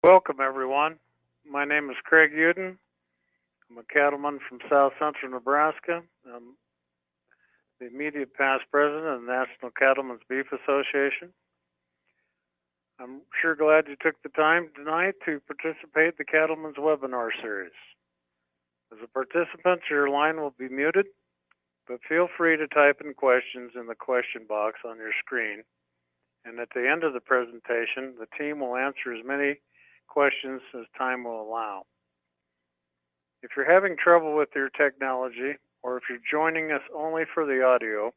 Welcome, everyone. My name is Craig Uden. I'm a cattleman from South Central Nebraska. I'm the immediate past president of the National Cattlemen's Beef Association. I'm sure glad you took the time tonight to participate in the Cattlemen's webinar series. As a participant, your line will be muted, but feel free to type in questions in the question box on your screen. And at the end of the presentation, the team will answer as many questions as time will allow. If you're having trouble with your technology, or if you're joining us only for the audio,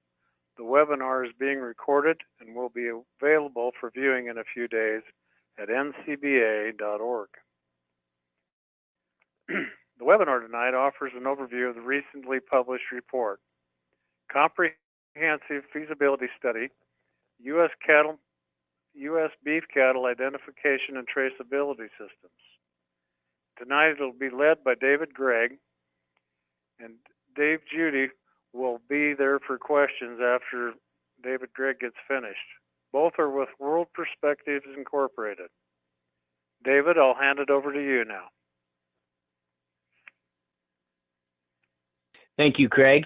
the webinar is being recorded and will be available for viewing in a few days at ncba.org. The webinar tonight offers an overview of the recently published report, Comprehensive Feasibility Study, U.S. beef cattle identification and traceability systems. Tonight it'll be led by David Gregg, and Dave Judy will be there for questions after David Gregg gets finished. Both are with World Perspectives Incorporated. David, I'll hand it over to you now. Thank you, Craig.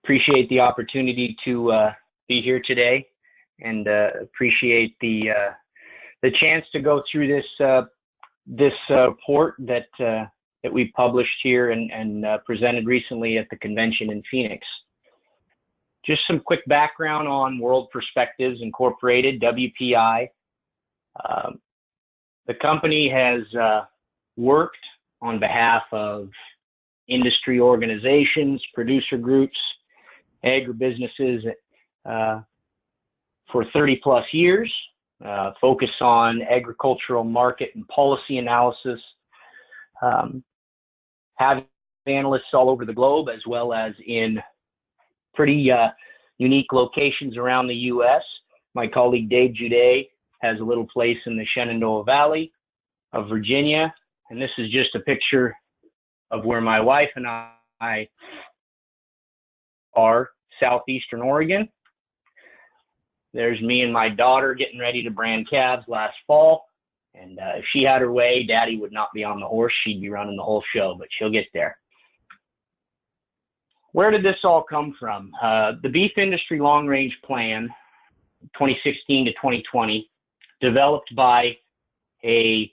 Appreciate the opportunity to be here today, and appreciate the chance to go through this report that we published here and presented recently at the convention in Phoenix. Just some quick background on World Perspectives Incorporated, WPI. The company has worked on behalf of industry organizations, producer groups, agribusinesses for 30 plus years, focus on agricultural market and policy analysis, have analysts all over the globe, as well as in pretty unique locations around the U.S. My colleague Dave Jude has a little place in the Shenandoah Valley of Virginia, and this is just a picture of where my wife and I are, southeastern Oregon. There's me and my daughter getting ready to brand calves last fall. And if she had her way, Daddy would not be on the horse. She'd be running the whole show, but she'll get there. Where did this all come from? The Beef Industry Long Range Plan, 2016 to 2020, developed by a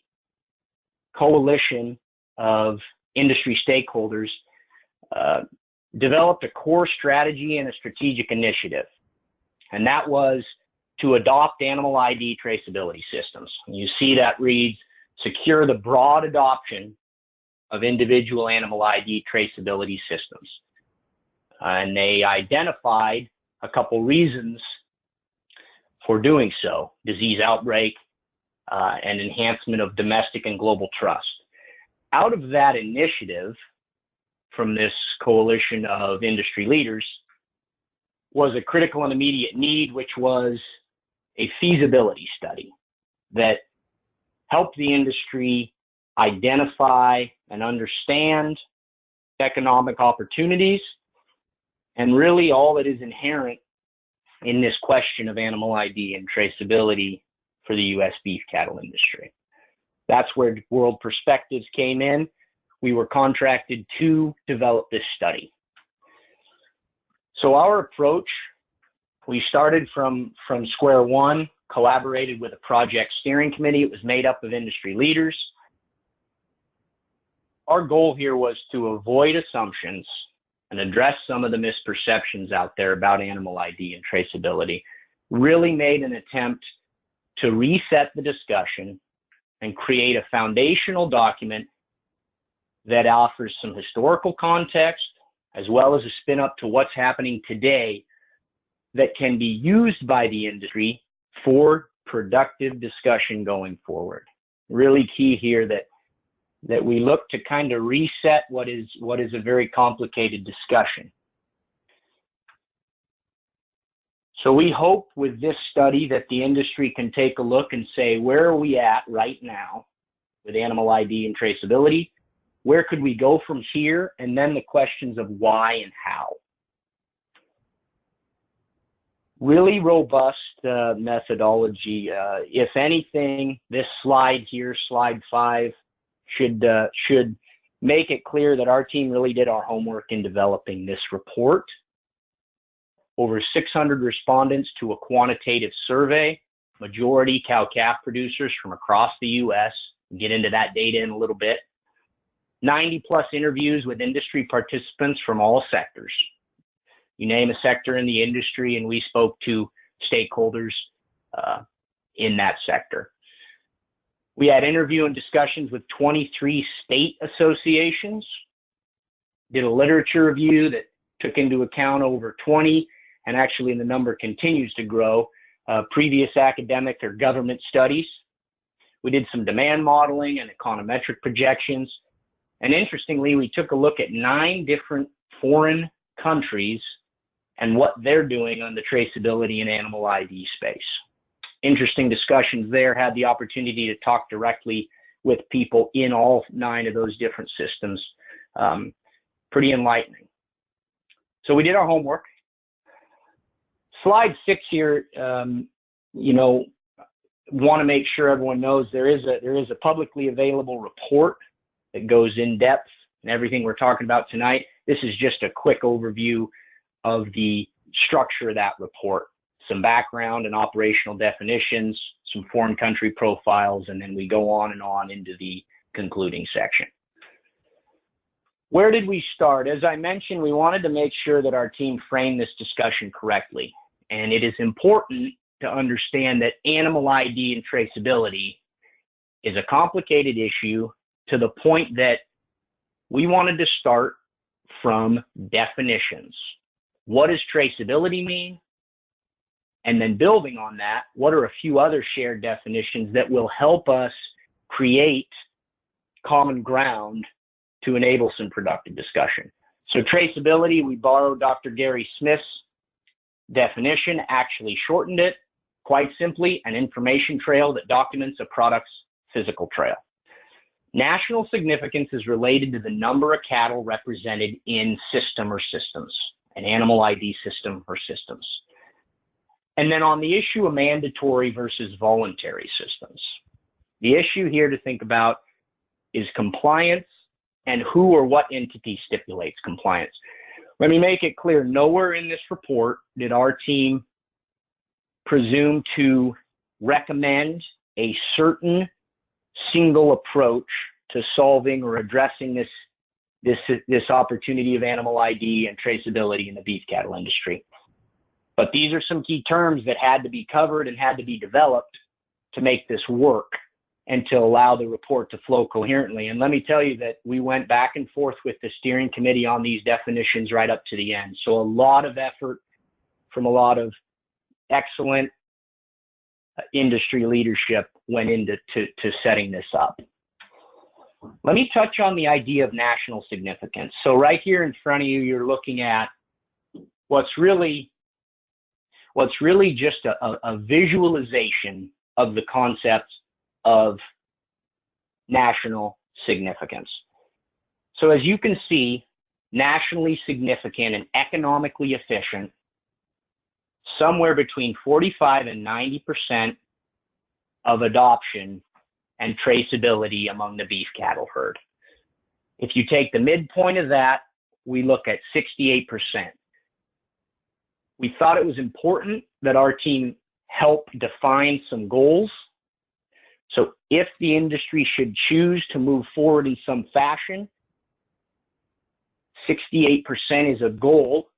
coalition of industry stakeholders, developed a core strategy and a strategic initiative. And that was to adopt animal ID traceability systems. You see that reads, secure the broad adoption of individual animal ID traceability systems. And they identified a couple reasons for doing so: disease outbreak and enhancement of domestic and global trust. Out of that initiative from this coalition of industry leaders was a critical and immediate need, which was a feasibility study that helped the industry identify and understand economic opportunities and really all that is inherent in this question of animal ID and traceability for the U.S. beef cattle industry. That's where World Perspectives came in. We were contracted to develop this study. So our approach, we started from square one, collaborated with a project steering committee. It was made up of industry leaders. Our goal here was to avoid assumptions and address some of the misperceptions out there about animal ID and traceability. Really made an attempt to reset the discussion and create a foundational document that offers some historical context as well as a spin up to what's happening today that can be used by the industry for productive discussion going forward. Really key here that we look to kind of reset what is a very complicated discussion. So we hope with this study that the industry can take a look and say, where are we at right now with animal ID and traceability? Where could we go from here? And then the questions of why and how. Really robust methodology. If anything, this slide here, slide 5, should make it clear that our team really did our homework in developing this report. Over 600 respondents to a quantitative survey, majority cow-calf producers from across the U.S. We'll get into that data in a little bit. 90-plus interviews with industry participants from all sectors. You name a sector in the industry, and we spoke to stakeholders in that sector. We had interview and discussions with 23 state associations, did a literature review that took into account over 20, and actually the number continues to grow, previous academic or government studies. We did some demand modeling and econometric projections. And interestingly, we took a look at 9 different foreign countries and what they're doing on the traceability and animal ID space. Interesting discussions there. Had the opportunity to talk directly with people in all 9 of those different systems. Pretty enlightening. So we did our homework. Slide 6 here, want to make sure everyone knows there is a publicly available report that goes in depth and everything we're talking about tonight. This is just a quick overview of the structure of that report, some background and operational definitions, some foreign country profiles, and then we go on and on into the concluding section. Where did we start? As I mentioned, we wanted to make sure that our team framed this discussion correctly. And it is important to understand that animal ID and traceability is a complicated issue to the point that we wanted to start from definitions. What does traceability mean? And then building on that, what are a few other shared definitions that will help us create common ground to enable some productive discussion? So traceability, we borrowed Dr. Gary Smith's definition, actually shortened it, quite simply, an information trail that documents a product's physical trail. National significance is related to the number of cattle represented in system or systems, an animal ID system or systems. And then on the issue of mandatory versus voluntary systems, the issue here to think about is compliance and who or what entity stipulates compliance. Let me make it clear, nowhere in this report did our team presume to recommend a certain single approach to solving or addressing this opportunity of animal ID and traceability in the beef cattle industry. But these are some key terms that had to be covered and had to be developed to make this work and to allow the report to flow coherently. And let me tell you that we went back and forth with the steering committee on these definitions right up to the end. So a lot of effort from a lot of excellent industry leadership went into setting this up. Let me touch on the idea of national significance. So right here in front of you, you're looking at what's really just a visualization of the concept of national significance. So as you can see, nationally significant and economically efficient, somewhere between 45 and 90% of adoption and traceability among the beef cattle herd. If you take the midpoint of that, we look at 68%. We thought it was important that our team help define some goals. So if the industry should choose to move forward in some fashion, 68% is a goal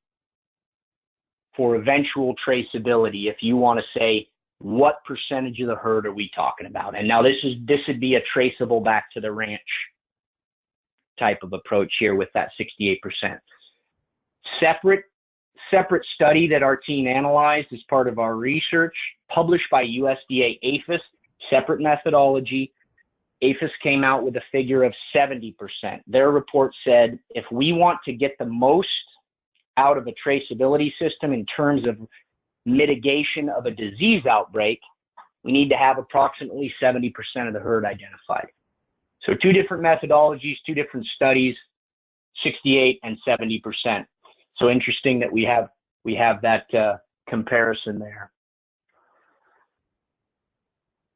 for eventual traceability. If you want to say, what percentage of the herd are we talking about? And now this would be a traceable back to the ranch type of approach here with that 68%. Separate study that our team analyzed as part of our research, published by USDA APHIS, separate methodology. APHIS came out with a figure of 70%. Their report said, if we want to get the most out of a traceability system in terms of mitigation of a disease outbreak, we need to have approximately 70% of the herd identified. So 2 different methodologies, 2 different studies, 68 and 70%. So interesting that we have that comparison there.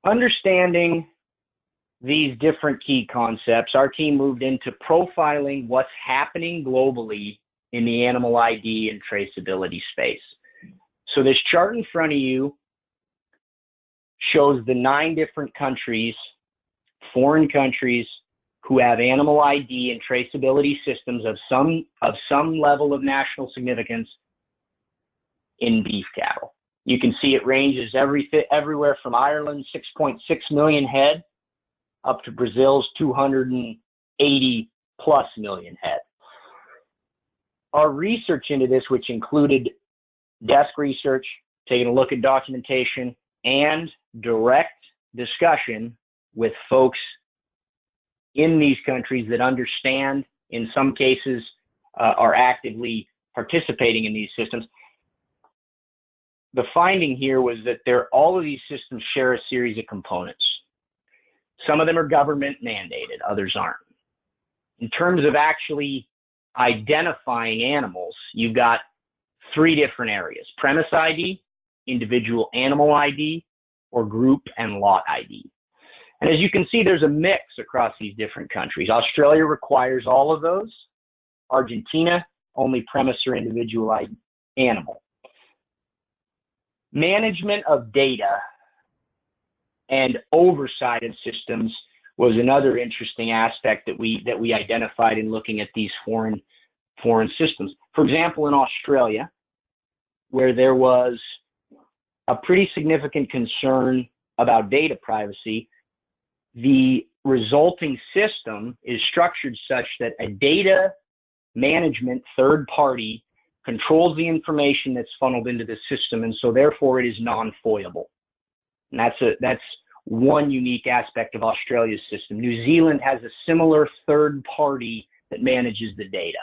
Understanding these different key concepts, our team moved into profiling what's happening globally in the animal ID and traceability space. So this chart in front of you shows the 9 different countries, foreign countries, who have animal ID and traceability systems of some level of national significance in beef cattle. You can see it ranges everywhere from Ireland's 6.6 million head up to Brazil's 280 plus million head. Our research into this, which included desk research, taking a look at documentation, and direct discussion with folks in these countries that understand, in some cases, are actively participating in these systems. The finding here was that all of these systems share a series of components. Some of them are government mandated, others aren't. In terms of actually identifying animals, you've got 3 different areas: premise ID, individual animal ID, or group and lot ID. And as you can see, there's a mix across these different countries. Australia requires all of those. Argentina, only premise or individual animal. Management of data and oversight of systems was another interesting aspect that we identified in looking at these foreign systems. For example, in Australia, where there was a pretty significant concern about data privacy, the resulting system is structured such that a data management third party controls the information that's funneled into the system, and so therefore it is non-foilable. And that's one unique aspect of Australia's system. New Zealand has a similar third party that manages the data.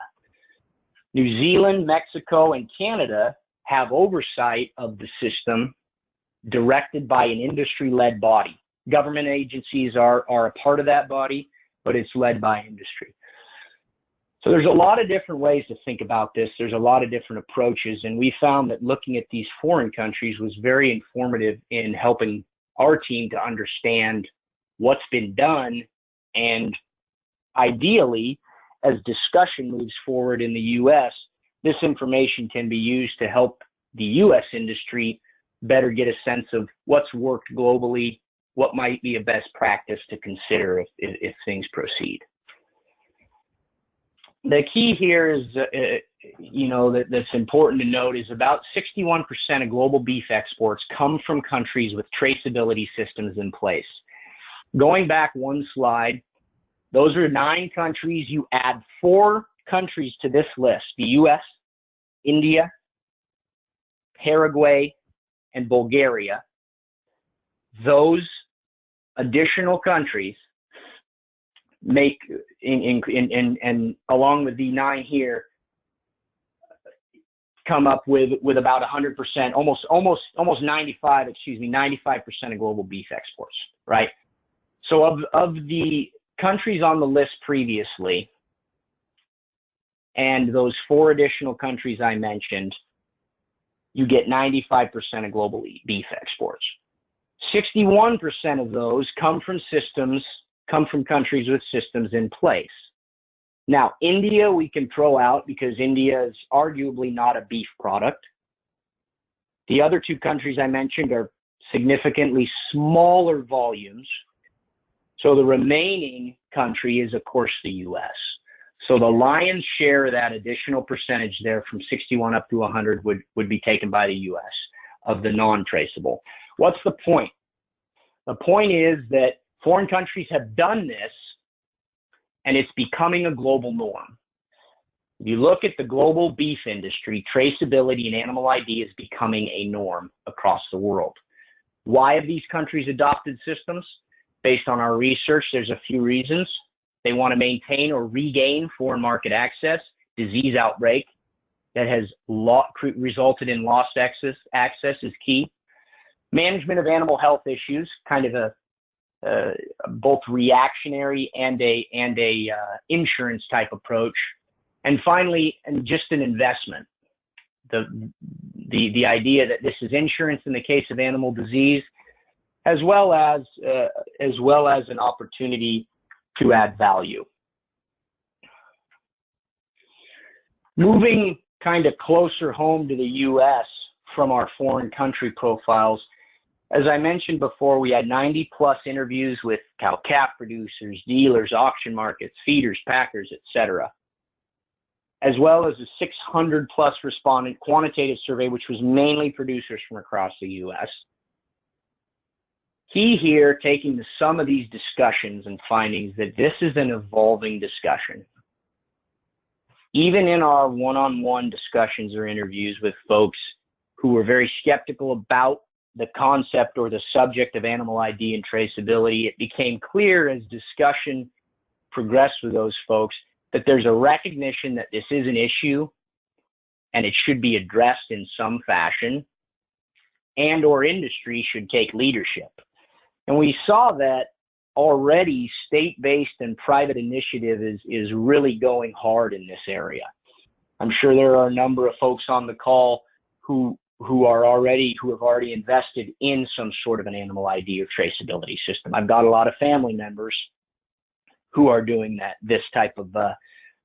New Zealand, Mexico, and Canada have oversight of the system directed by an industry-led body. Government agencies are a part of that body, but it's led by industry. So there's a lot of different ways to think about this. There's a lot of different approaches, and we found that looking at these foreign countries was very informative in helping our team to understand what's been done, and ideally, as discussion moves forward in the U.S., this information can be used to help the U.S. industry better get a sense of what's worked globally, what might be a best practice to consider if things proceed. The key here is, that's important to note is about 61% of global beef exports come from countries with traceability systems in place. Going back one slide, those are 9 countries. You add 4 countries to this list: the U.S., India, Paraguay, and Bulgaria. Those additional countries make, and along with the 9 here, come up with about 100%, almost 95% of global beef exports, right? So of the countries on the list previously, and those 4 additional countries I mentioned, you get 95% of global beef exports. 61% of those come from countries with systems in place. Now, India we can throw out because India is arguably not a beef product. The other 2 countries I mentioned are significantly smaller volumes. So the remaining country is, of course, the U.S. So the lion's share of that additional percentage there from 61 up to 100 would be taken by the U.S. of the non-traceable. What's the point? The point is that foreign countries have done this, and it's becoming a global norm. If you look at the global beef industry, traceability and animal ID is becoming a norm across the world. Why have these countries adopted systems? Based on our research, there's a few reasons. They want to maintain or regain foreign market access. Disease outbreak that has resulted in lost access is key. Management of animal health issues, kind of a both reactionary and a insurance type approach. And finally, and just an investment. The the idea that this is insurance in the case of animal disease, as well as an opportunity to add value. Moving kind of closer home to the U.S. from our foreign country profiles, as I mentioned before, we had 90 plus interviews with cow-calf producers, dealers, auction markets, feeders, packers, etc., as well as a 600 plus respondent quantitative survey, which was mainly producers from across the U.S. Key here, taking the sum of these discussions and findings, that this is an evolving discussion. Even in our one-on-one discussions or interviews with folks who were very skeptical about the concept or the subject of animal ID and traceability, it became clear as discussion progressed with those folks that there's a recognition that this is an issue and it should be addressed in some fashion, and or industry should take leadership. And we saw that already state-based and private initiative is really going hard in this area. I'm sure there are a number of folks on the call who have already invested in some sort of an animal ID or traceability system. I've got a lot of family members who are doing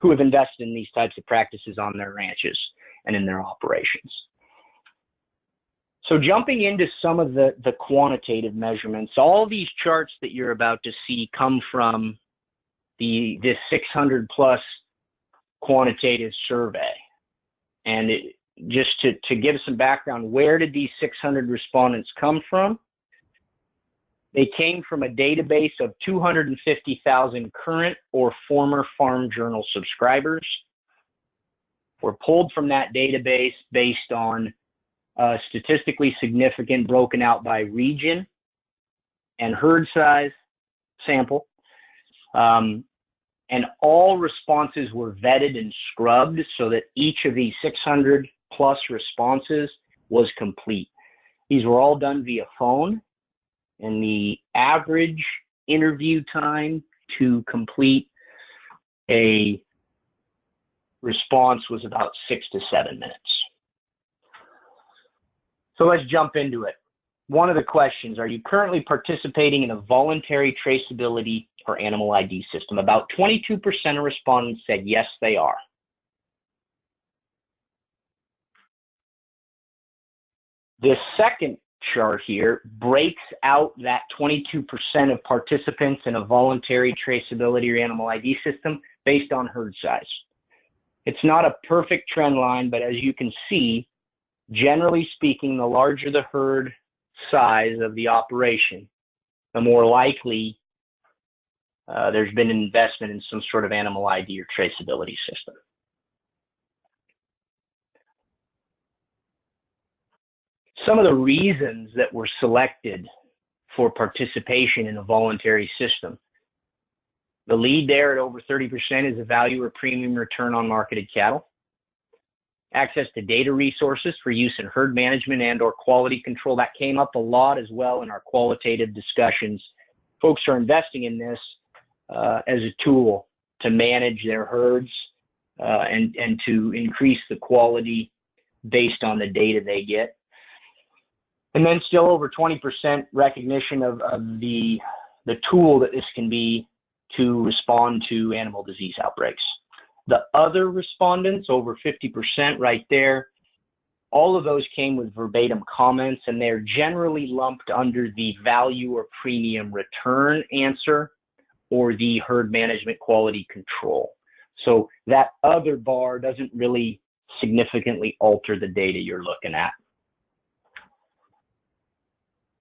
who have invested in these types of practices on their ranches and in their operations. So jumping into some of the quantitative measurements, all these charts that you're about to see come from this 600 plus quantitative survey. And just to give some background, where did these 600 respondents come from? They came from a database of 250,000 current or former Farm Journal subscribers. Were pulled from that database based on statistically significant, broken out by region and herd size sample. And all responses were vetted and scrubbed so that each of these 600 plus responses was complete. These were all done via phone, and the average interview time to complete a response was about 6 to 7 minutes. So let's jump into it. One of the questions, are you currently participating in a voluntary traceability or animal ID system? About 22% of respondents said yes, they are. This second chart here breaks out that 22% of participants in a voluntary traceability or animal ID system based on herd size. It's not a perfect trend line, but as you can see, generally speaking, the larger the herd size of the operation, the more likely there's been an investment in some sort of animal ID or traceability system. Some of the reasons that were selected for participation in a voluntary system. The lead there at over 30% is a value or premium return on marketed cattle. Access to data resources for use in herd management and or quality control. That came up a lot as well in our qualitative discussions. Folks are investing in this as a tool to manage their herds and to increase the quality based on the data they get. And then still over 20% recognition of the tool that this can be to respond to animal disease outbreaks. The other respondents, over 50% right there, all of those came with verbatim comments, and they're generally lumped under the value or premium return answer or the herd management quality control. So that other bar doesn't really significantly alter the data you're looking at.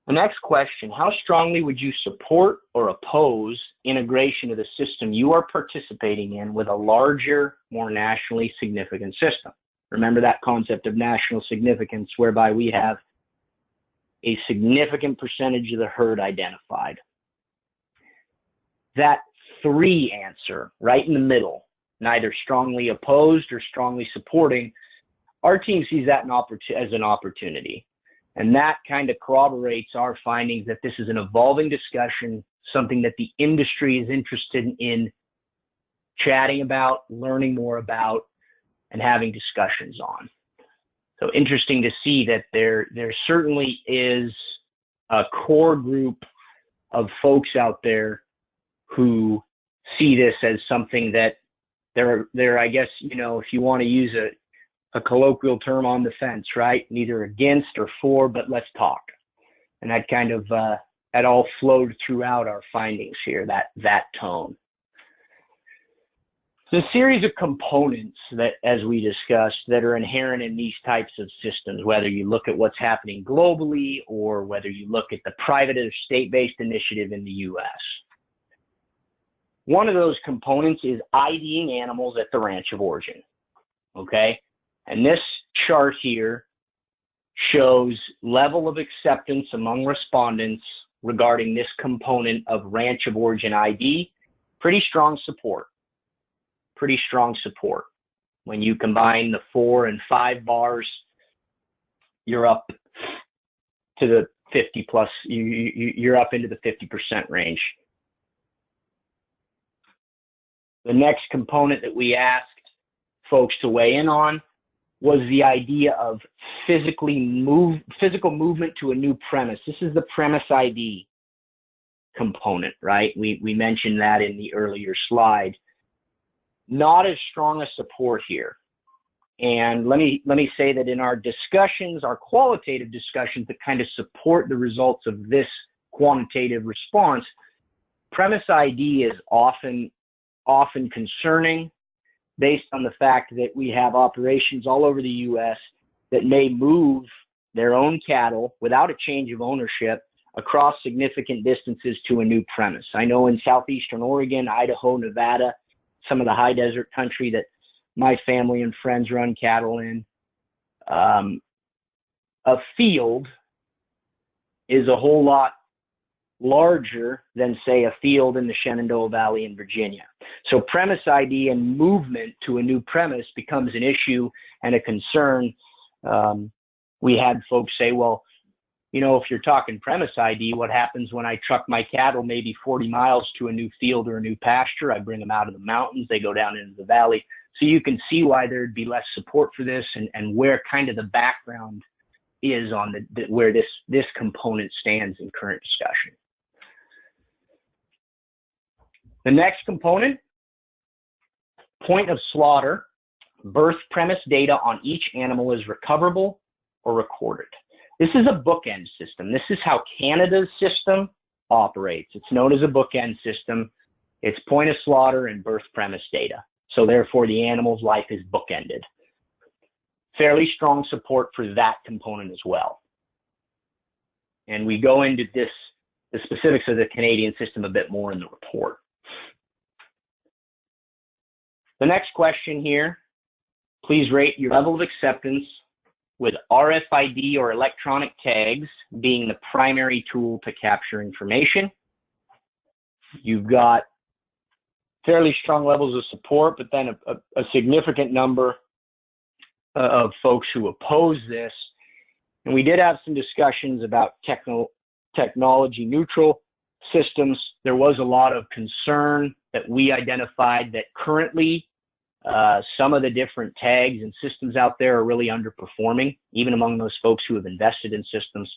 The next question, how strongly would you support or oppose integration of the system you are participating in with a larger, more nationally significant system? Remember that concept of national significance, whereby we have a significant percentage of the herd identified. That 3 answer, right in the middle, neither strongly opposed or strongly supporting, our team sees that as an opportunity. And that kind of corroborates our findings that this is an evolving discussion, something that the industry is interested in chatting about, learning more about, and having discussions on. So interesting to see that there certainly is a core group of folks out there who see this as something that they're I guess, you know, if you want to use a colloquial term, on the fence, right? Neither against or for, but let's talk. And that kind of, that all flowed throughout our findings here, that tone. It's a series of components that, as we discussed, that are inherent in these types of systems, whether you look at what's happening globally or whether you look at the private or state-based initiative in the US. One of those components is IDing animals at the ranch of origin, okay? And this chart here shows level of acceptance among respondents regarding this component of ranch of origin ID. Pretty strong support. Pretty strong support. When you combine the 4 and 5 bars, you're up to the 50 plus, you're up into the 50% range. The next component that we asked folks to weigh in on was the idea of physical movement to a new premise. This is the premise ID component, right? We mentioned that in the earlier slide. Not as strong a support here. And let me say that in our discussions, our qualitative discussions that kind of support the results of this quantitative response, premise ID is often concerning, based on the fact that we have operations all over the U.S. that may move their own cattle without a change of ownership across significant distances to a new premise. I know in southeastern Oregon, Idaho, Nevada, some of the high desert country that my family and friends run cattle in, a field is a whole lot larger than, say, a field in the Shenandoah Valley in Virginia. So premise ID and movement to a new premise becomes an issue and a concern. We had folks say, well, you know, if you're talking premise ID, what happens when I truck my cattle maybe 40 miles to a new field or a new pasture? I bring them out of the mountains, they go down into the valley. So you can see why there'd be less support for this, and where kind of the background is on where this component stands in current discussion. The next component, point of slaughter, birth premise data on each animal is recoverable or recorded. This is a bookend system. This is how Canada's system operates. It's known as a bookend system. It's point of slaughter and birth premise data. So therefore, the animal's life is bookended. Fairly strong support for that component as well. And we go into the specifics of the Canadian system a bit more in the report. The next question here, please rate your level of acceptance with RFID or electronic tags being the primary tool to capture information. You've got fairly strong levels of support, but then a significant number of folks who oppose this. And we did have some discussions about technology neutral systems. There was a lot of concern that we identified that currently some of the different tags and systems out there are really underperforming, even among those folks who have invested in systems.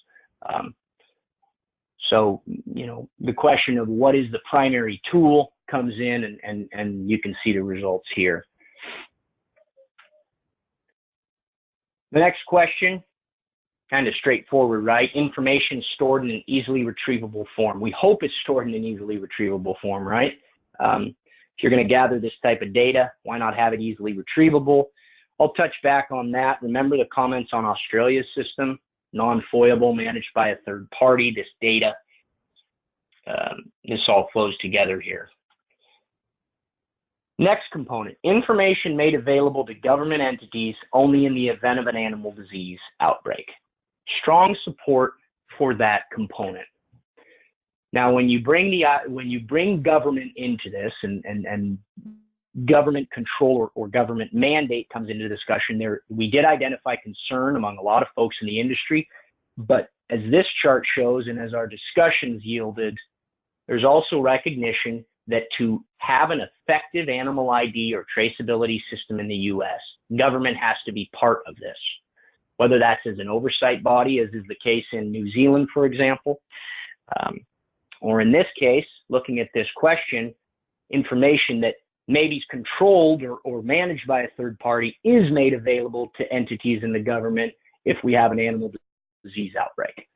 So, you know, the question of what is the primary tool comes in, and you can see the results here. The next question, kind of straightforward, right? Information stored in an easily retrievable form. We hope it's stored in an easily retrievable form, right? If you're going to gather this type of data, why not have it easily retrievable? I'll touch back on that. Remember the comments on Australia's system, non-foyable, managed by a third party. This data, this all flows together here. Next component, information made available to government entities only in the event of an animal disease outbreak. Strong support for that component. Now, when you bring government into this, and government control or government mandate comes into discussion, we did identify concern among a lot of folks in the industry. But as this chart shows, and as our discussions yielded, there's also recognition that to have an effective animal ID or traceability system in the U.S., government has to be part of this. whether that's as an oversight body, as is the case in New Zealand, for example, or in this case, looking at this question, information that maybe is controlled or managed by a third party is made available to entities in the government if we have an animal disease outbreak.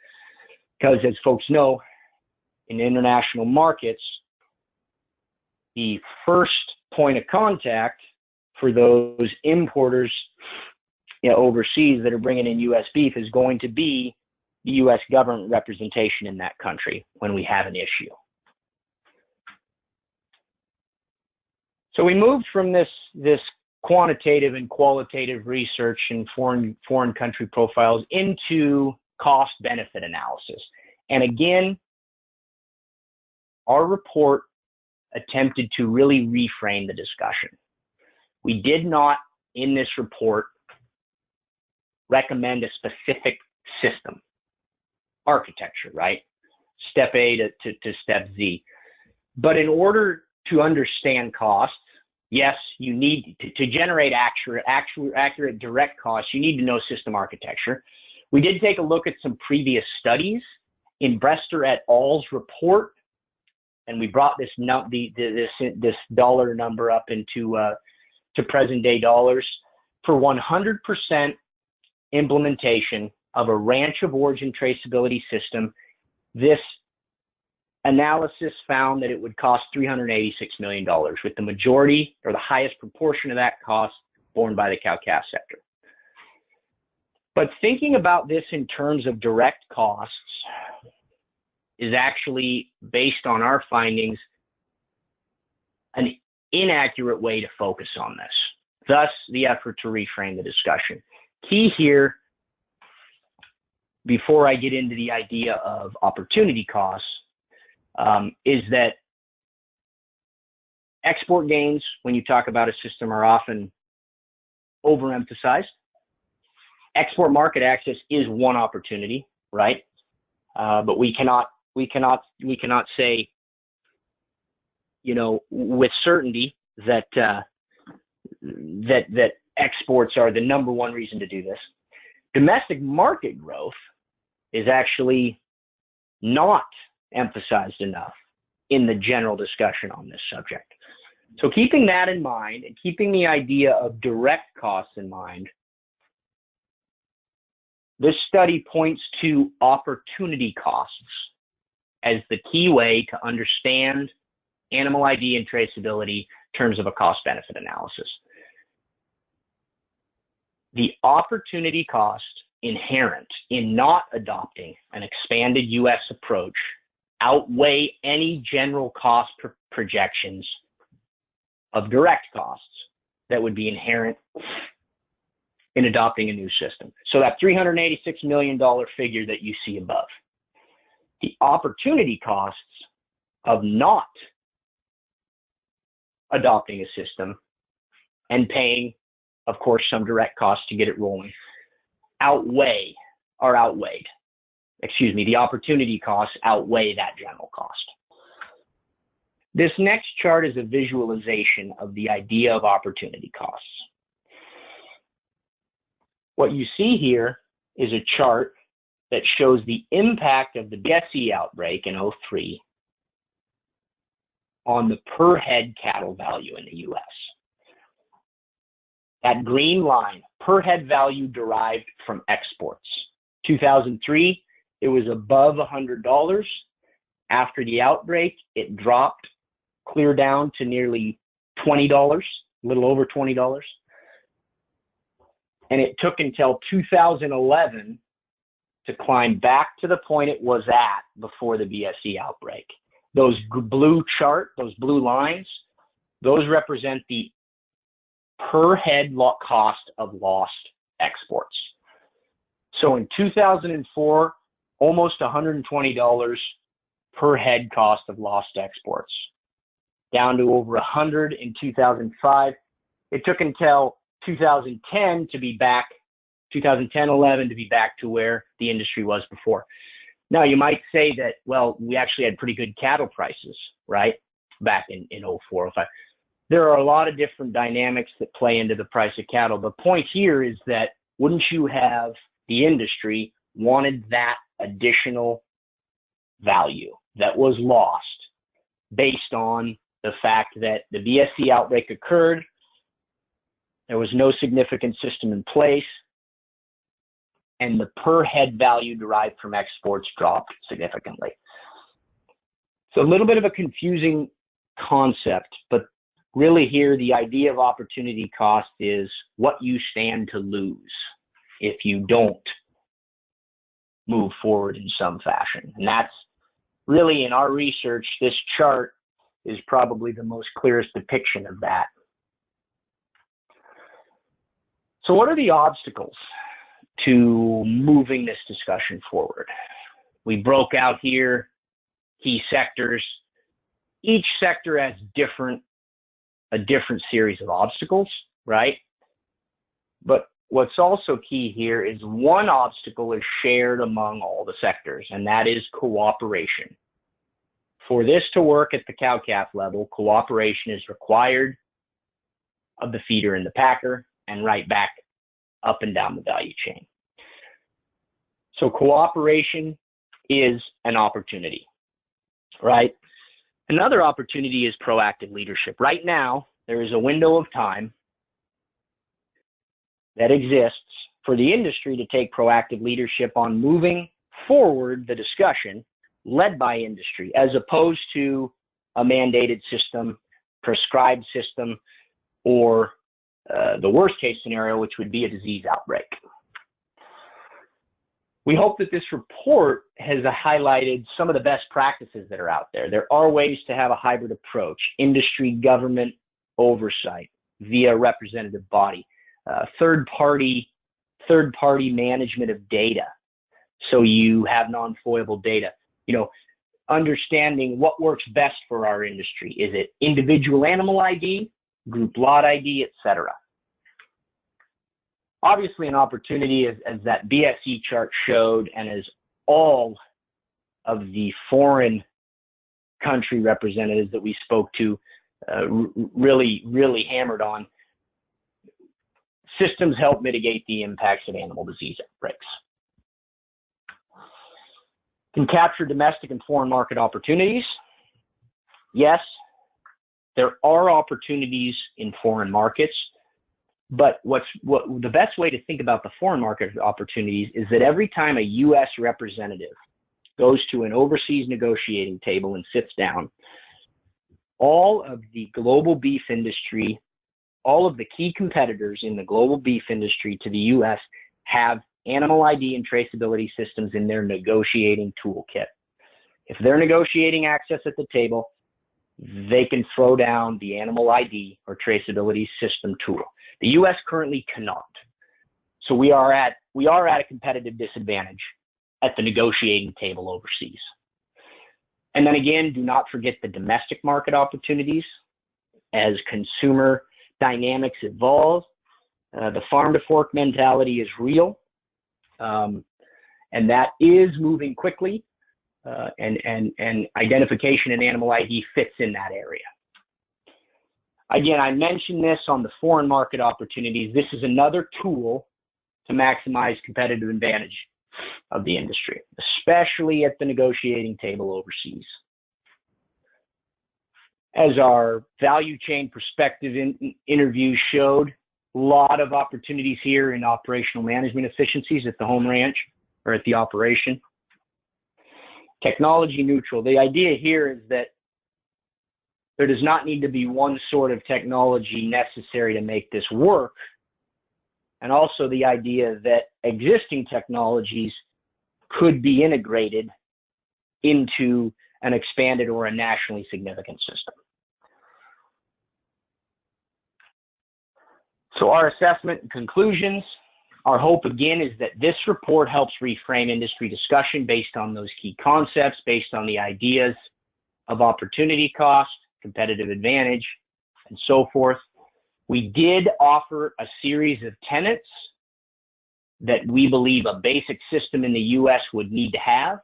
Because as folks know, in international markets, the first point of contact for those importers overseas that are bringing in U.S. beef is going to be the U.S. government representation in that country when we have an issue. So we moved from this quantitative and qualitative research in foreign country profiles into cost-benefit analysis. And again, our report attempted to really reframe the discussion. We did not, in this report, recommend a specific system, architecture, right? Step A to step Z. But in order to understand costs, yes, you need to generate accurate direct costs, you need to know system architecture. We did take a look at some previous studies in Brester et al.'s report, and we brought this dollar number up into to present day dollars. For 100% implementation of a ranch of origin traceability system, this analysis found that it would cost $386 million, with the majority or the highest proportion of that cost borne by the cow-calf sector. But thinking about this in terms of direct costs is actually, based on our findings, an inaccurate way to focus on this. Thus, the effort to reframe the discussion. Key here, before I get into the idea of opportunity costs, is that export gains, when you talk about a system, are often overemphasized. Export market access is one opportunity, right? But we cannot say, with certainty that that exports are the number one reason to do this. Domestic market growth is actually not emphasized enough in the general discussion on this subject. So keeping that in mind and keeping the idea of direct costs in mind, this study points to opportunity costs as the key way to understand animal ID and traceability in terms of a cost-benefit analysis. The opportunity cost inherent in not adopting an expanded U.S. approach outweigh any general cost projections of direct costs that would be inherent in adopting a new system. So that $386 million figure that you see above, the opportunity costs of not adopting a system and paying, of course, some direct costs to get it rolling, outweighed. The opportunity costs outweigh that general cost. This next chart is a visualization of the idea of opportunity costs. What you see here is a chart that shows the impact of the BSE outbreak in 2003 on the per head cattle value in the U.S. That green line, per head value derived from exports. 2003, it was above $100. After the outbreak, it dropped clear down to nearly $20, a little over $20. And it took until 2011 to climb back to the point it was at before the BSE outbreak. Those blue lines, those represent the per head cost of lost exports. So in 2004, almost $120 per head cost of lost exports, down to over 100 in 2005. It took until 2010 to be back, 2010-11 to be back to where the industry was before. Now you might say that, well, we actually had pretty good cattle prices, right? Back in 04, 05. There are a lot of different dynamics that play into the price of cattle. The point here is that wouldn't you have the industry wanted that additional value that was lost based on the fact that the BSE outbreak occurred, there was no significant system in place, and the per head value derived from exports dropped significantly. So a little bit of a confusing concept, but really here the idea of opportunity cost is what you stand to lose if you don't move forward in some fashion. And that's really, in our research, this chart is probably the most clearest depiction of that. So what are the obstacles to moving this discussion forward? We broke out here key sectors. Each sector has a different series of obstacles, right? But what's also key here is one obstacle is shared among all the sectors, and that is cooperation. For this to work at the cow-calf level, cooperation is required of the feeder and the packer, and right back up and down the value chain. So cooperation is an opportunity, right? Another opportunity is proactive leadership. Right now, there is a window of time that exists for the industry to take proactive leadership on moving forward the discussion led by industry, as opposed to a mandated system, prescribed system, or the worst case scenario, which would be a disease outbreak. We hope that this report has highlighted some of the best practices that are out there. There are ways to have a hybrid approach: industry, government oversight via representative body, third-party management of data, so you have non-foiable data. Understanding what works best for our industry. Is it individual animal ID, group lot ID, etc.? Obviously, an opportunity, as that BSE chart showed, and as all of the foreign country representatives that we spoke to really hammered on, systems help mitigate the impacts of animal disease outbreaks. Can capture domestic and foreign market opportunities. Yes, there are opportunities in foreign markets, but the best way to think about the foreign market opportunities is that every time a U.S. representative goes to an overseas negotiating table and sits down, all of the global beef industry, all of the key competitors in the global beef industry to the U.S. have animal ID and traceability systems in their negotiating toolkit. If they're negotiating access at the table, they can throw down the animal ID or traceability system tool. The U.S. currently cannot. So we are at a competitive disadvantage at the negotiating table overseas. And then again, do not forget the domestic market opportunities as consumer dynamics evolve. The farm to fork mentality is real. And that is moving quickly, and identification and animal ID fits in that area. Again, I mentioned this on the foreign market opportunities. This is another tool to maximize competitive advantage of the industry, especially at the negotiating table overseas. As our value chain perspective interviews showed, a lot of opportunities here in operational management efficiencies at the home ranch or at the operation. Technology neutral. The idea here is that there does not need to be one sort of technology necessary to make this work. And also the idea that existing technologies could be integrated into an expanded or a nationally significant system. So our assessment and conclusions, our hope again is that this report helps reframe industry discussion based on those key concepts, based on the ideas of opportunity cost, competitive advantage, and so forth. We did offer a series of tenets that we believe a basic system in the U.S. would need to have,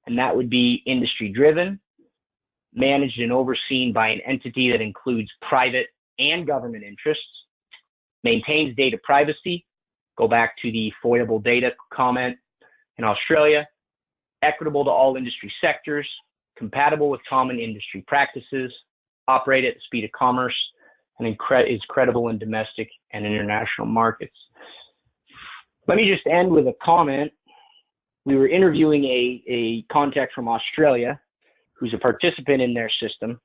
and that would be industry driven, managed and overseen by an entity that includes private and government interests, maintains data privacy, go back to the foyable data comment in Australia, equitable to all industry sectors, compatible with common industry practices, operate at the speed of commerce, and is credible in domestic and international markets. Let me just end with a comment. We were interviewing a contact from Australia who's a participant in their system,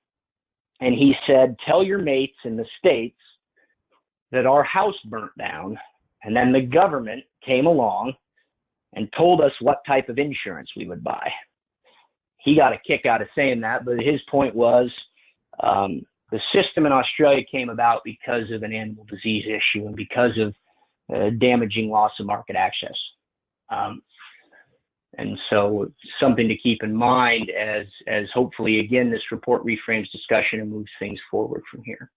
and he said, tell your mates in the States that our house burnt down, and then the government came along and told us what type of insurance we would buy. He got a kick out of saying that, but his point was the system in Australia came about because of an animal disease issue and because of damaging loss of market access. And so something to keep in mind as hopefully, again, this report reframes discussion and moves things forward from here.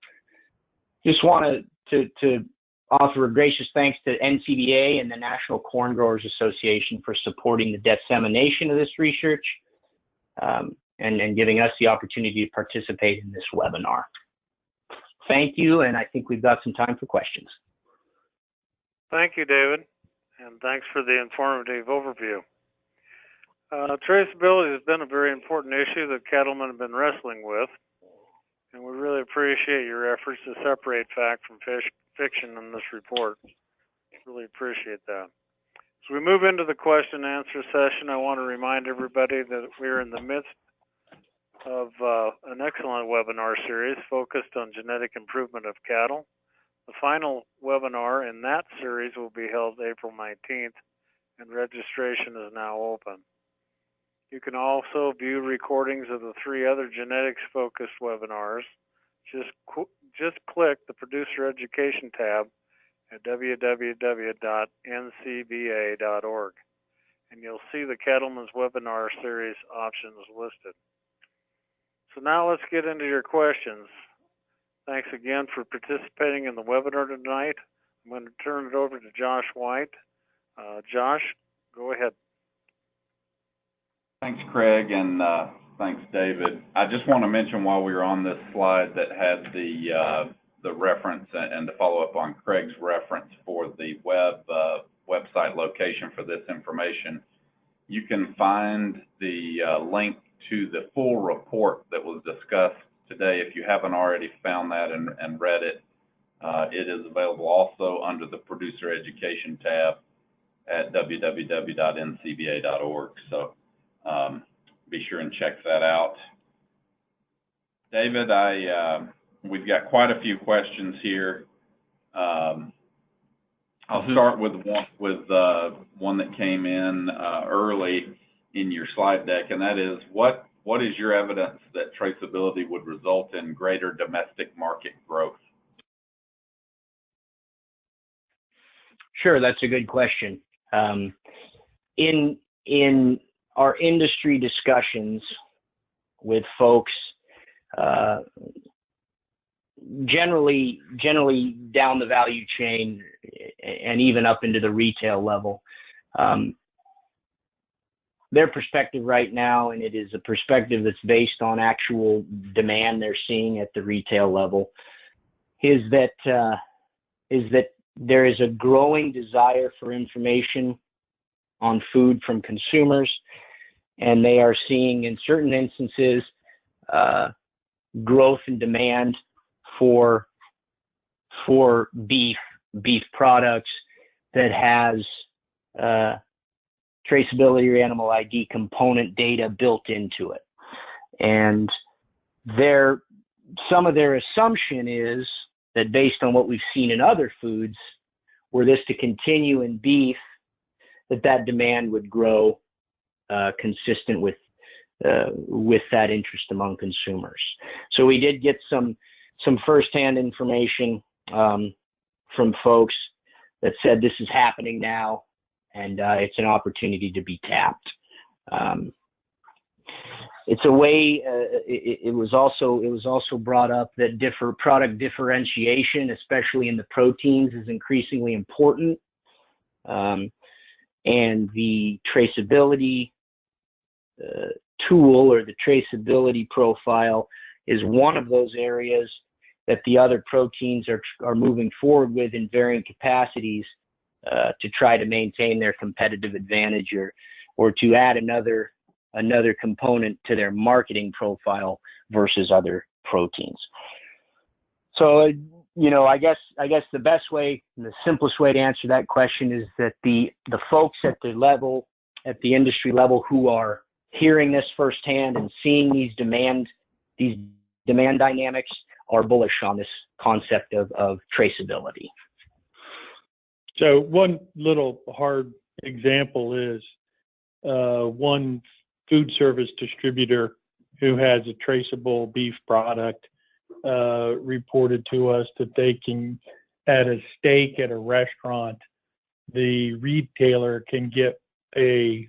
Just want to offer a gracious thanks to NCBA and the National Corn Growers Association for supporting the dissemination of this research and giving us the opportunity to participate in this webinar. Thank you, and I think we've got some time for questions. Thank you, David, and thanks for the informative overview. Traceability has been a very important issue that cattlemen have been wrestling with, and we really appreciate your efforts to separate fact from fiction in this report. Really appreciate that. As we move into the question and answer session, I want to remind everybody that we're in the midst of an excellent webinar series focused on genetic improvement of cattle. The final webinar in that series will be held April 19th, and registration is now open. You can also view recordings of the 3 other genetics-focused webinars. Just click the Producer Education tab at www.ncba.org, and you'll see the Cattlemen's webinar series options listed. So now let's get into your questions. Thanks again for participating in the webinar tonight. I'm going to turn it over to Josh White. Josh, go ahead. Thanks, Craig, and thanks, David. I just want to mention while we were on this slide that had the reference and to follow up on Craig's reference for the website location for this information, you can find the link to the full report that was discussed today. If you haven't already found that and read it, it is available also under the Producer Education tab at www.ncba.org. So be sure and check that out. David, we've got quite a few questions here. I'll start with one that came in early in your slide deck, and that is, what is your evidence that traceability would result in greater domestic market growth? Sure, that's a good question. In our industry discussions with folks, generally down the value chain and even up into the retail level, their perspective right now, and it is a perspective that's based on actual demand they're seeing at the retail level, is that there is a growing desire for information on food from consumers, and they are seeing in certain instances growth in demand for beef products that has traceability or animal ID component data built into it. And some of their assumption is that based on what we've seen in other foods, were this to continue in beef, that demand would grow consistent with that interest among consumers. So we did get some firsthand information from folks that said this is happening now, and it's an opportunity to be tapped. It's a way. It was also brought up that product differentiation, especially in the proteins, is increasingly important, and the traceability tool or the traceability profile is one of those areas that the other proteins are moving forward with in varying capacities to try to maintain their competitive advantage or to add another component to their marketing profile versus other proteins. So, I guess the best way, the simplest way to answer that question is that the folks at the industry level who are hearing this firsthand and seeing these demand dynamics are bullish on this concept of traceability. So one little hard example is one food service distributor who has a traceable beef product reported to us that they can, at a steak at a restaurant, the retailer can get $1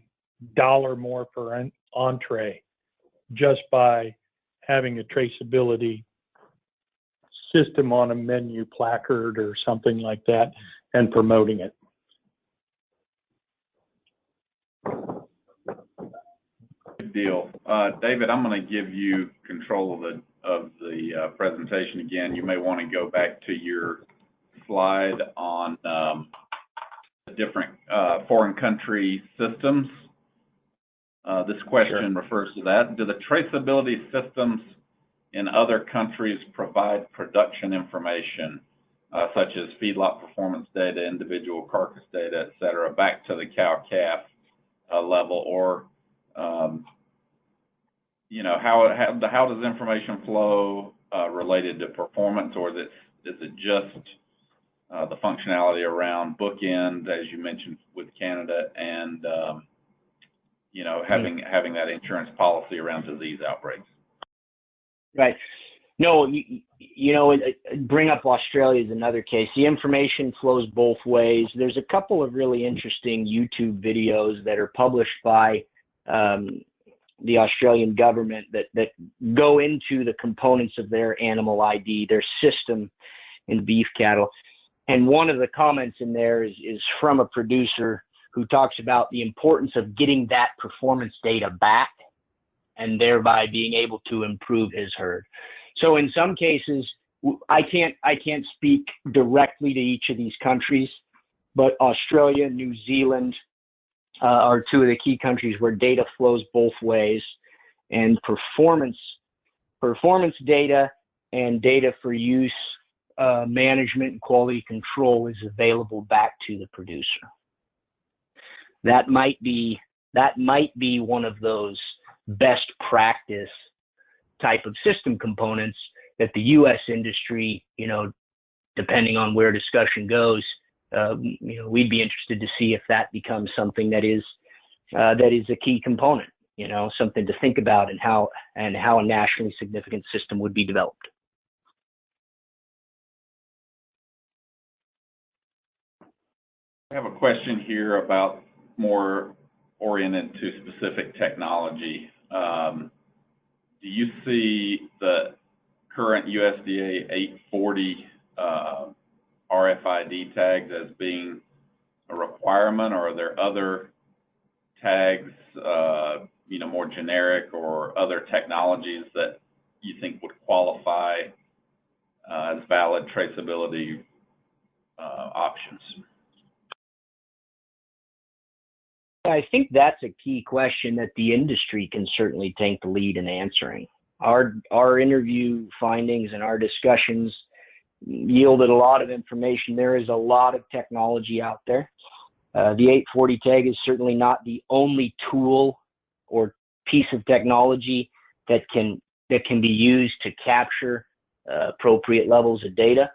more per entree just by having a traceability system on a menu placard or something like that and promoting it. Good deal. David, I'm going to give you control of the presentation again. You may want to go back to your slide on different foreign country systems. This question refers to that. Do the traceability systems in other countries provide production information, such as feedlot performance data, individual carcass data, et cetera, back to the cow-calf level? Or, how does information flow related to performance, or is it just the functionality around bookend, as you mentioned with Canada, and having that insurance policy around disease outbreaks? Right. No, bring up Australia is another case. The information flows both ways. There's a couple of really interesting YouTube videos that are published by the Australian government that go into the components of their animal ID, their system in beef cattle. And one of the comments in there is from a producer who talks about the importance of getting that performance data back and thereby being able to improve his herd. So in some cases, I can't speak directly to each of these countries, but Australia, New Zealand are two of the key countries where data flows both ways, and performance data and data for use management and quality control is available back to the producer. That might be one of those best practice type of system components that the U.S. industry, depending on where discussion goes, we'd be interested to see if that becomes something that is a key component, something to think about, and how a nationally significant system would be developed. I have a question here about more oriented to specific technology. Do you see the current USDA 840 RFID tags as being a requirement, or are there other tags, more generic, or other technologies that you think would qualify as valid traceability options? I think that's a key question that the industry can certainly take the lead in answering. Our interview findings and our discussions yielded a lot of information. There is a lot of technology out there. The 840 tag is certainly not the only tool or piece of technology that can be used to capture appropriate levels of data.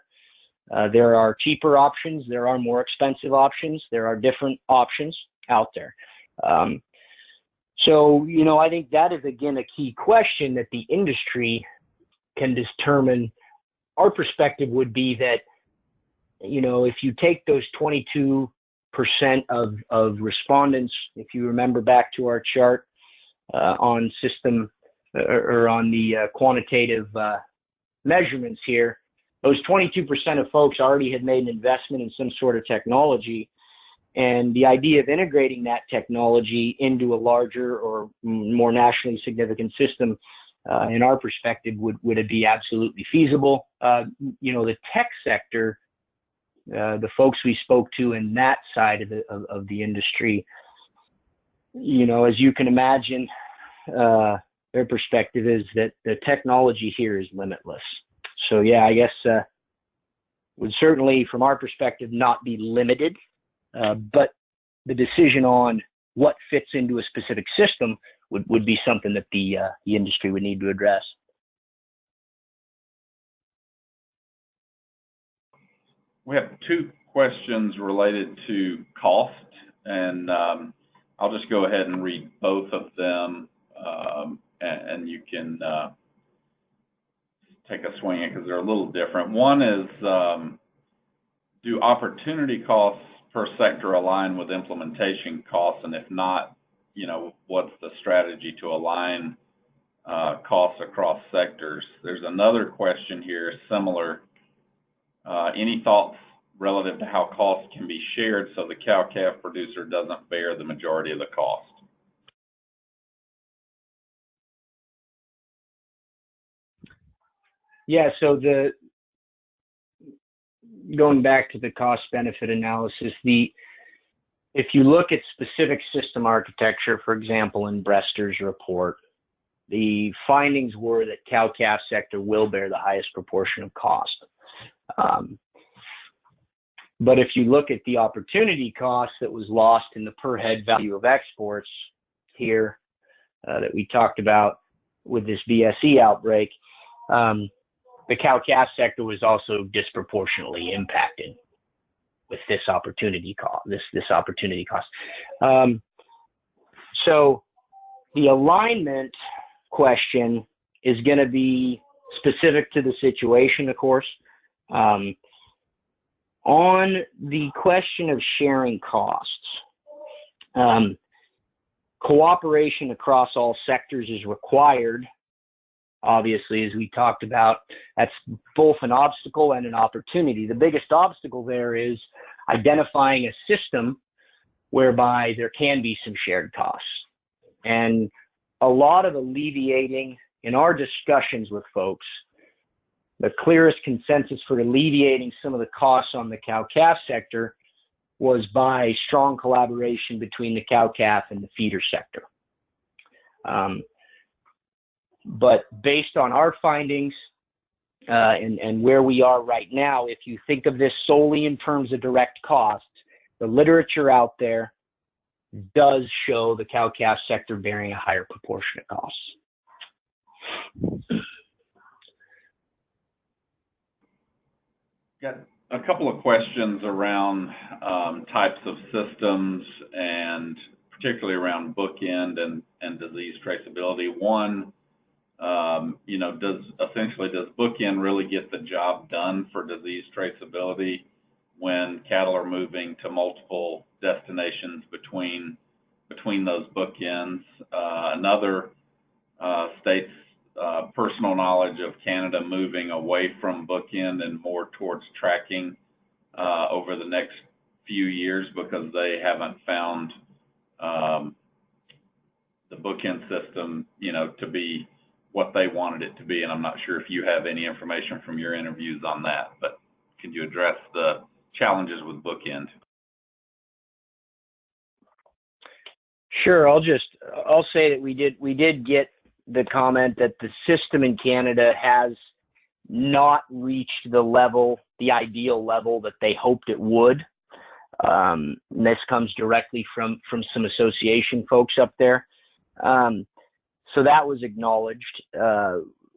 There are cheaper options. There are more expensive options. There are different options out there. So, I think that is, again, a key question that the industry can determine. Our perspective would be that, if you take those 22% of respondents, if you remember back to our chart on system or on the quantitative measurements here, those 22% of folks already had made an investment in some sort of technology. And the idea of integrating that technology into a larger or more nationally significant system, in our perspective, would it be absolutely feasible? The tech sector the folks we spoke to in that side of the industry, as you can imagine, their perspective is that the technology here is limitless. So yeah, I guess would certainly, from our perspective, not be limited, but the decision on what fits into a specific system would be something that the industry would need to address. We have two questions related to cost, and I'll just go ahead and read both of them, and you can take a swing at it because they're a little different. One is, do opportunity costs per sector align with implementation costs? And if not, what's the strategy to align costs across sectors? There's another question here, similar. Any thoughts relative to how costs can be shared so the cow-calf producer doesn't bear the majority of the cost? Yeah, so going back to the cost-benefit analysis, if you look at specific system architecture, for example, in Brester's report, the findings were that cow-calf sector will bear the highest proportion of cost. But if you look at the opportunity cost that was lost in the per head value of exports here that we talked about with this BSE outbreak, the cow-calf sector was also disproportionately impacted with this opportunity cost. So the alignment question is going to be specific to the situation, of course. On the question of sharing costs, cooperation across all sectors is required. Obviously, as we talked about, that's both an obstacle and an opportunity. The biggest obstacle there is identifying a system whereby there can be some shared costs. And a lot of alleviating, in our discussions with folks, the clearest consensus for alleviating some of the costs on the cow-calf sector was by strong collaboration between the cow-calf and the feeder sector. But based on our findings and where we are right now, if you think of this solely in terms of direct costs, the literature out there does show the cow-calf sector bearing a higher proportion of costs. Got a couple of questions around types of systems and particularly around bookend and disease traceability. One, does bookend really get the job done for disease traceability when cattle are moving to multiple destinations between those bookends? Another states personal knowledge of Canada moving away from bookend and more towards tracking over the next few years because they haven't found the bookend system, to be what they wanted it to be. And I'm not sure if you have any information from your interviews on that, but can you address the challenges with bookend? Sure. I'll say that we did get the comment that the system in Canada has not reached the ideal level that they hoped it would. And this comes directly from some association folks up there. So that was acknowledged.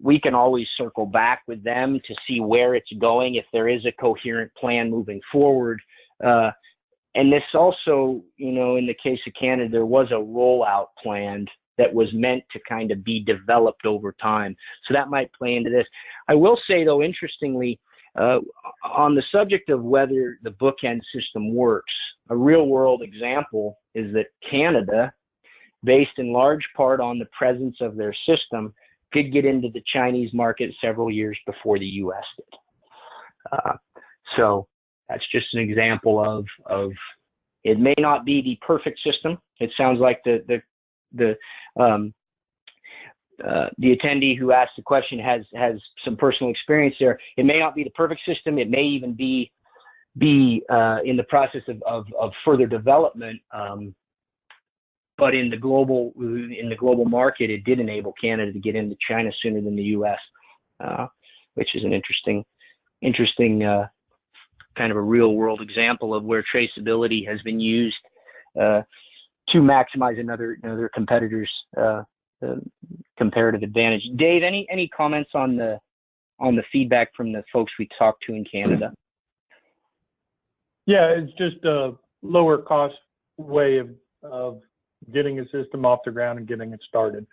We can always circle back with them to see where it's going, if there is a coherent plan moving forward. And this also, in the case of Canada, there was a rollout planned that was meant to kind of be developed over time. So that might play into this. I will say, though, interestingly, on the subject of whether the bookend system works, a real-world example is that Canada, based in large part on the presence of their system, could get into the Chinese market several years before the U.S. did. So that's just an example of it may not be the perfect system. It sounds like the attendee who asked the question has some personal experience there. It may not be the perfect system. It may even be be in the process of further development. But in the global market, it did enable Canada to get into China sooner than the U.S., which is an interesting kind of a real world example of where traceability has been used to maximize another competitor's comparative advantage. Dave, any comments on the feedback from the folks we talked to in Canada? Yeah, it's just a lower cost way of getting a system off the ground and getting it started.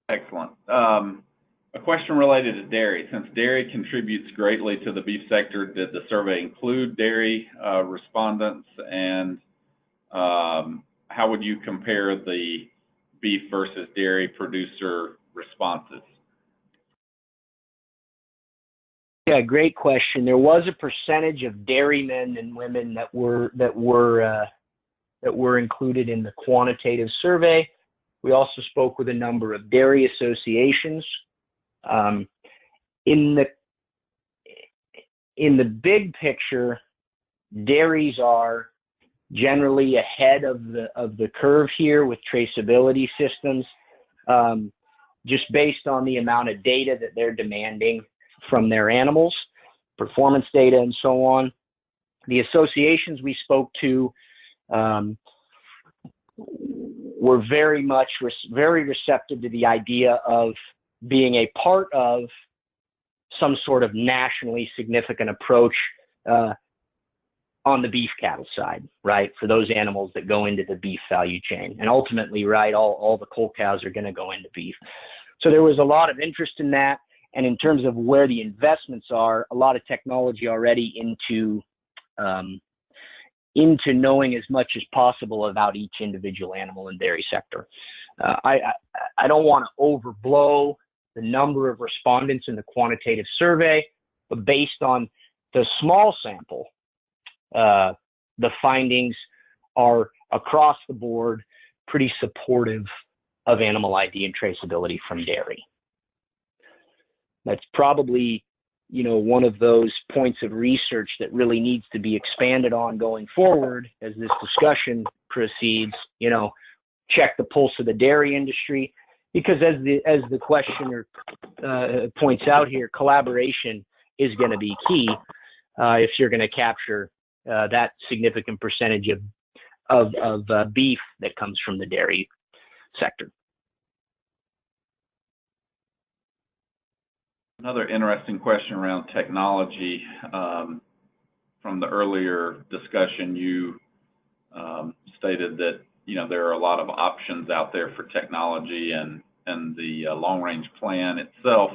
Excellent. A question related to dairy. Since dairy contributes greatly to the beef sector, did the survey include dairy respondents? And how would you compare the beef versus dairy producer responses? Yeah, great question. There was a percentage of dairymen and women that were included in the quantitative survey. We also spoke with a number of dairy associations. In the big picture, dairies are generally ahead of the curve here with traceability systems, just based on the amount of data that they're demanding from their animals, performance data, and so on. The associations we spoke to were very receptive to the idea of being a part of some sort of nationally significant approach on the beef cattle side, right? For those animals that go into the beef value chain. And ultimately, right, all the coal cows are going to go into beef. So there was a lot of interest in that. And in terms of where the investments are, a lot of technology already into knowing as much as possible about each individual animal and dairy sector. I don't want to overblow the number of respondents in the quantitative survey, but based on the small sample, the findings are across the board pretty supportive of animal ID and traceability from dairy. That's probably, one of those points of research that really needs to be expanded on going forward as this discussion proceeds. Check the pulse of the dairy industry, because as the questioner points out here, collaboration is going to be key if you're going to capture that significant percentage of beef that comes from the dairy sector. Another interesting question around technology. From the earlier discussion, you stated that there are a lot of options out there for technology, and the long-range plan itself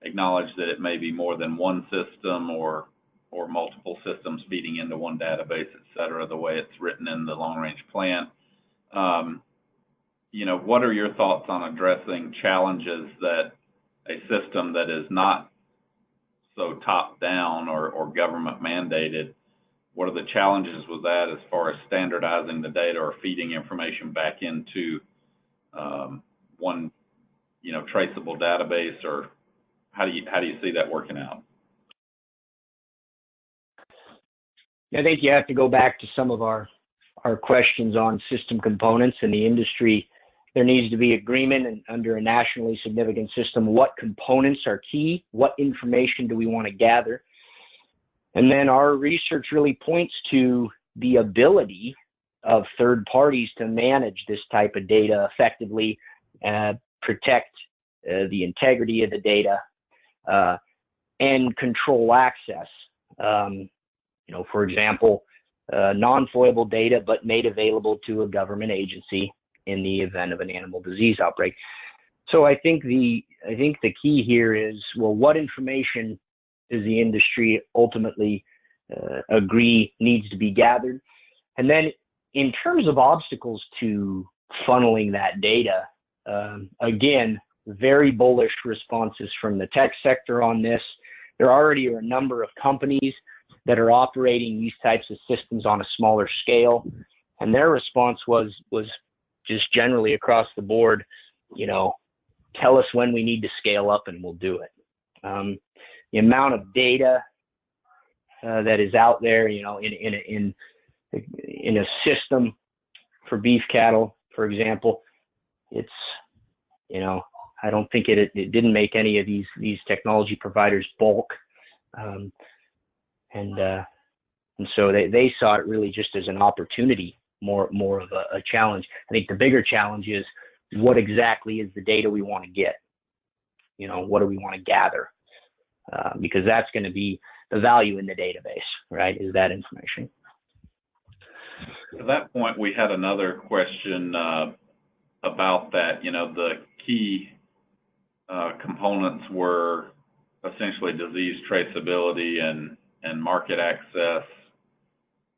acknowledged that it may be more than one system or multiple systems feeding into one database, et cetera, the way it's written in the long-range plan. What are your thoughts on addressing challenges that a system that is not so top-down or government mandated? What are the challenges with that as far as standardizing the data or feeding information back into one, traceable database? Or how do you see that working out? I think you have to go back to some of our questions on system components in the industry. There needs to be agreement, and under a nationally significant system, what components are key, what information do we want to gather. And then our research really points to the ability of third parties to manage this type of data effectively, protect the integrity of the data, and control access. For example, non-foible data, but made available to a government agency in the event of an animal disease outbreak. So I think the key here is, well, what information does the industry ultimately agree needs to be gathered? And then in terms of obstacles to funneling that data, again, very bullish responses from the tech sector on this. There already are a number of companies that are operating these types of systems on a smaller scale, and their response was just generally across the board, tell us when we need to scale up and we'll do it. The amount of data that is out there, in a system for beef cattle, for example, it's, I don't think it didn't make any of these technology providers bulk, and so they saw it really just as an opportunity, more of a challenge. I think the bigger challenge is, what exactly is the data we want to get? What do we want to gather? Because that's going to be the value in the database, right? Is that information. To that point, we had another question about that. The key components were essentially disease traceability and market access.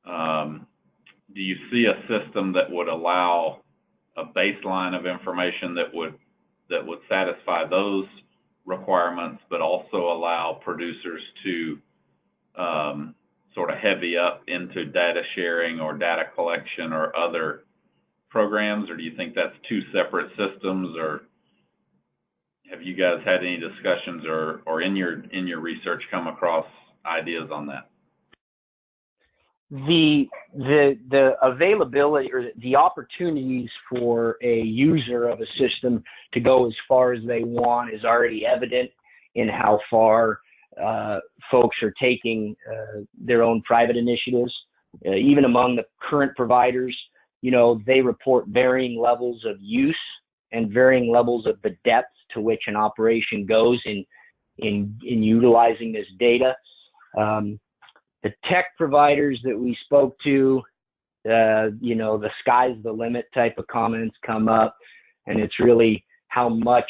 Do you see a system that would allow a baseline of information that would satisfy those requirements, but also allow producers to sort of heavy up into data sharing or data collection or other programs? Or do you think that's two separate systems? Or have you guys had any discussions or in your research come across ideas on that? The availability or the opportunities for a user of a system to go as far as they want is already evident in how far folks are taking their own private initiatives. Even among the current providers, they report varying levels of use and varying levels of the depth to which an operation goes in utilizing this data. The tech providers that we spoke to, the sky's the limit type of comments come up, and it's really how much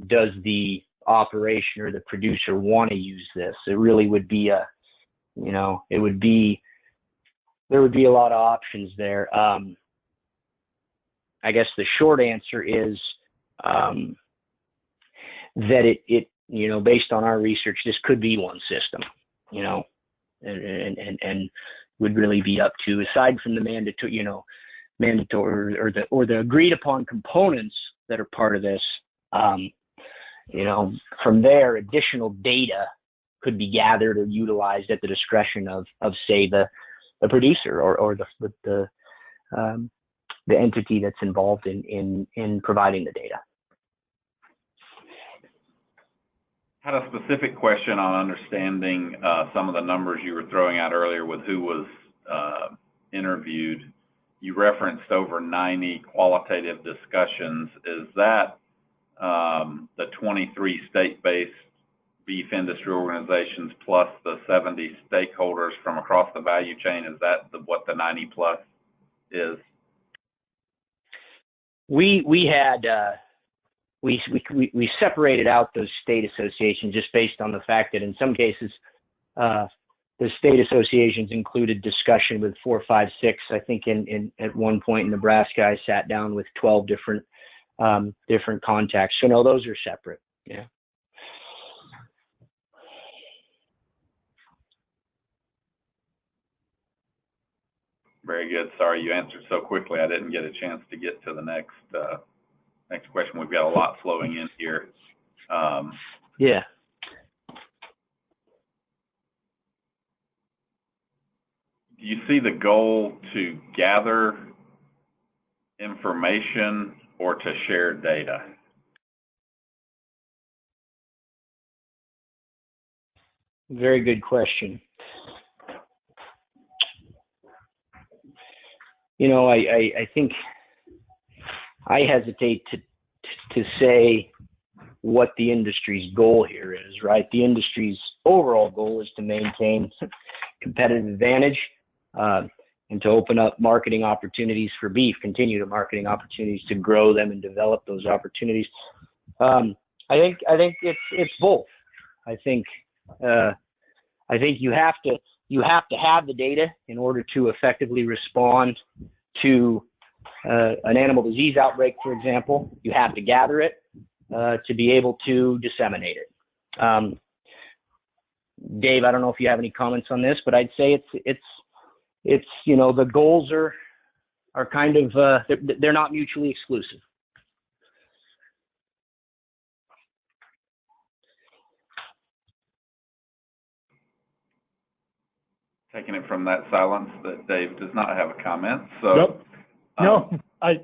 does the operation or the producer want to use this. It really would be there would be a lot of options there. I guess the short answer is that it based on our research, this could be one system, and would really be up to, aside from the mandatory or the agreed upon components that are part of this, from there, additional data could be gathered or utilized at the discretion of say the producer or the entity that's involved in providing the data. Had a specific question on understanding some of the numbers you were throwing out earlier with who was interviewed. You referenced over 90 qualitative discussions. Is that the 23 state-based beef industry organizations plus the 70 stakeholders from across the value chain? Is that what the 90 plus is? We had we separated out those state associations just based on the fact that in some cases the state associations included discussion with 4, 5, 6. I think at one point in Nebraska, I sat down with 12 different contacts. So no, those are separate. Yeah. Very good. Sorry you answered so quickly. I didn't get a chance to get to the next question. We've got a lot flowing in here. Yeah. Do you see the goal to gather information or to share data? Very good question. I think I hesitate to say what the industry's goal here is, right? The industry's overall goal is to maintain competitive advantage and to open up marketing opportunities for beef, continue to marketing opportunities to grow them and develop those opportunities. I think it's both. I think you have to have the data in order to effectively respond to an animal disease outbreak, for example. You have to gather it to be able to disseminate it. Dave, I don't know if you have any comments on this, but I'd say it's the goals are kind of they're not mutually exclusive. taking it from that silence that Dave does not have a comment. So, Nope. No, I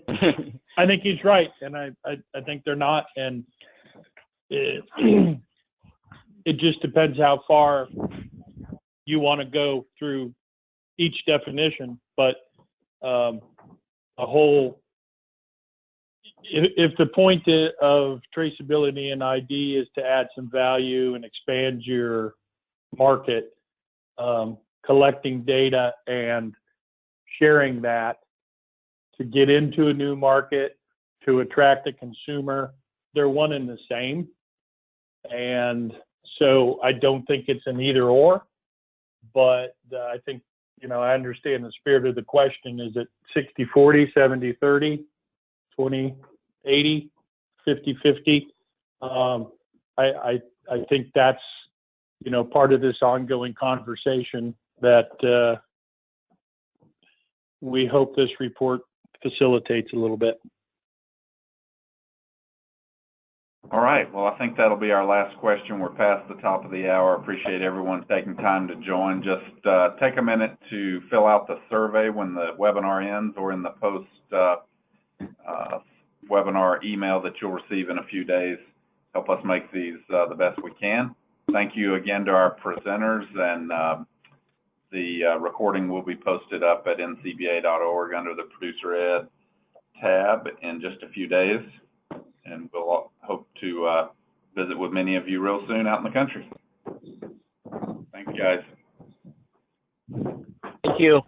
think he's right, and I think they're not, and it just depends how far you want to go through each definition. But if the point of traceability and ID is to add some value and expand your market, collecting data and sharing that to get into a new market, to attract a consumer, they're one and the same. And so I don't think it's an either or, but I think, I understand the spirit of the question. Is it 60-40, 70-30, 20-80, 50-50? I think that's, part of this ongoing conversation that we hope this report facilitates a little bit. all right. Well, I think that'll be our last question. We're past the top of the hour. Appreciate everyone taking time to join. Just take a minute to fill out the survey when the webinar ends, or in the post webinar email that you'll receive in a few days. Help us make these the best we can. Thank you again to our presenters, and the recording will be posted up at ncba.org under the Producer Ed tab in just a few days, and we'll hope to visit with many of you real soon out in the country. Thank you, guys. Thank you.